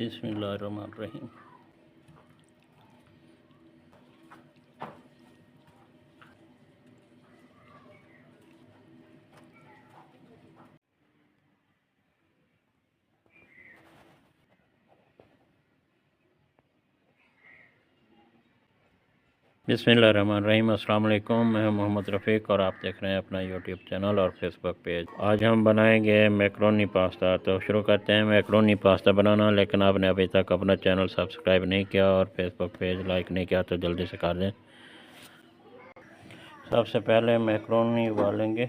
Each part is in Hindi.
बिस्मिल्लाहिर्रहमानिर्रहीम। बिस्मिल्लाहिर्रहमानिर्रहीम। अस्सलाम वालेकुम। मैं मोहम्मद रफ़ीक और आप देख रहे हैं अपना यूट्यूब चैनल और फेसबुक पेज। आज हम बनाएंगे मैक्रोनी पास्ता। तो शुरू करते हैं मैक्रोनी पास्ता बनाना। लेकिन आपने अभी तक अपना चैनल सब्सक्राइब नहीं किया और फेसबुक पेज लाइक नहीं किया तो जल्दी से कर दें। सबसे पहले मैक्रोनी उबालेंगे,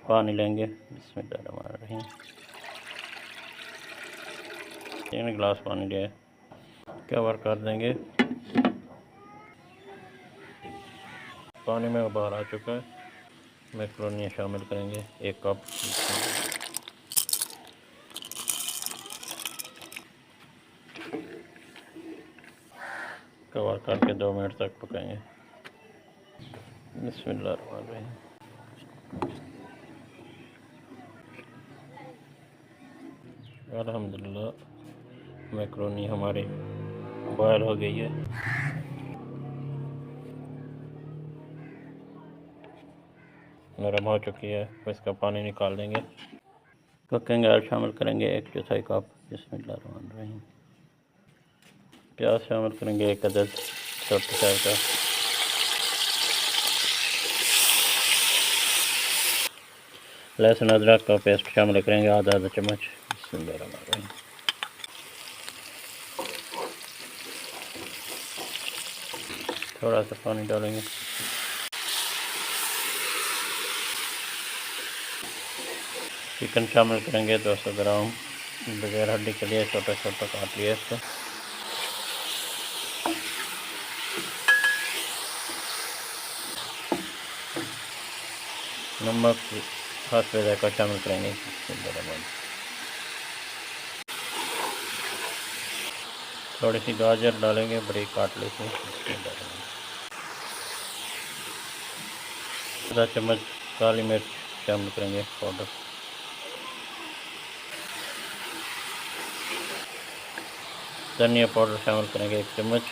पानी लेंगे। बिस्मिल्लाहिर्रहमानिर्रहीम। 3 गिलास पानी लिया, कवर कर देंगे। पानी में उबाल आ चुका है। मैक्रोनी शामिल करेंगे 1 कप। कवर करके 2 मिनट तक पकाएंगे। बिस्मिल्लाहिर्रहमानिर्रहीम। अल्हम्दुलिल्लाह मैक्रोनी हमारी बॉयल हो गई है। नरम हो चुकी है, तो इसका पानी निकाल देंगे। कुकिंग ऑयल शामिल करेंगे 1/4 कप। बिस्मिल्लाहिर्रहमानिर्रहीम। प्याज शामिल करेंगे 1 अदद छोटे साइज का। लहसुन अदरक का पेस्ट शामिल करेंगे आधा चम्मच। बिस्मिल्लाहिर्रहमानिर्रहीम। थोड़ा सा पानी डालेंगे। चिकन शामिल करेंगे 200 ग्राम बगैर हड्डी के लिए छोटा छोटा काट लिया इसको। नमक हस्बे जायका शामिल करेंगे। थोड़ी सी गाजर डालेंगे बारीक काट ली थी। आधा चम्मच काली मिर्च शामिल करेंगे पाउडर। धनिया पाउडर शामिल करेंगे 1 चम्मच।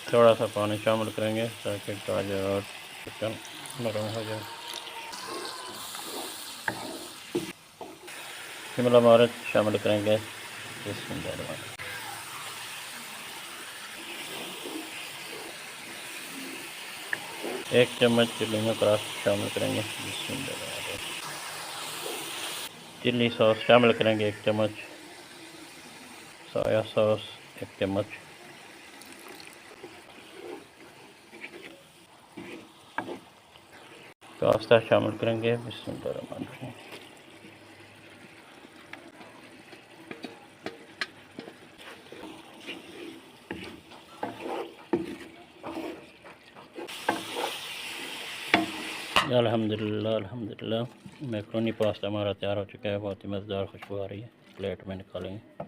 थोड़ा सा पानी शामिल करेंगे ताकि गाजर और चिकन नरम हो जाए। शिमला मिर्च शामिल करेंगे। बिस्मिल्लाह। 1 चम्मच चिल्ली में क्रश शामिल करेंगे। बिस्मिल्लाह। चिल्ली सॉस शामिल करेंगे 1 चम्मच। सोया सॉस 1 चम्मच। पास्ता शामिल करेंगे। बिस्मिल्लाहिर्रहमानिर्रहीम। अल्हम्दुलिल्लाह मैक्रोनी पास्ता हमारा तैयार हो चुका है। बहुत ही मज़ेदार खुशबू आ रही है। प्लेट में निकालेंगे।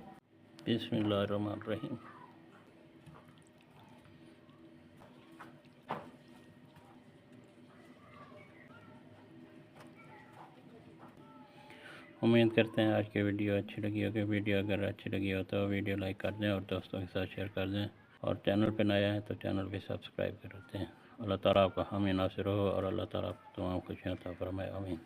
बिस्मिल्लाहिर्रहमानिर्रहीम। उम्मीद करते हैं आज की वीडियो अच्छी लगी होगी। वीडियो अगर अच्छी लगी हो तो वीडियो लाइक कर दें और दोस्तों के साथ शेयर कर दें। और चैनल पर नया है तो चैनल भी सब्सक्राइब कर दें। अल्लाह ताला आपका हामी नासिर हो और अल्लाह ताला आपको तमाम खुशियाँ अता फरमाए। आमीन।